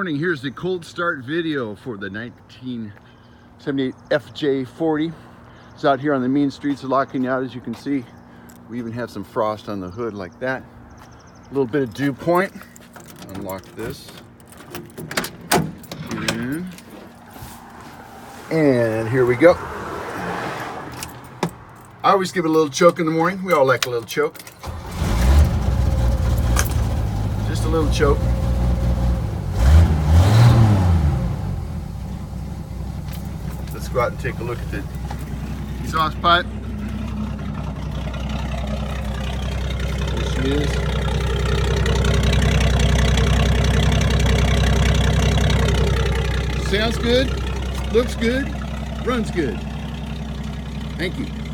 morning. Here's the cold start video for the 1978 FJ40. It's out here on the mean streets of La Cañada, as you can see. We even have some frost on the hood like that. A little bit of dew point. Unlock this. Get in. And here we go. I always give it a little choke in the morning. We all like a little choke. Just a little choke. Let's go out and take a look at the exhaust pipe. There she is. Sounds good, looks good, runs good. Thank you.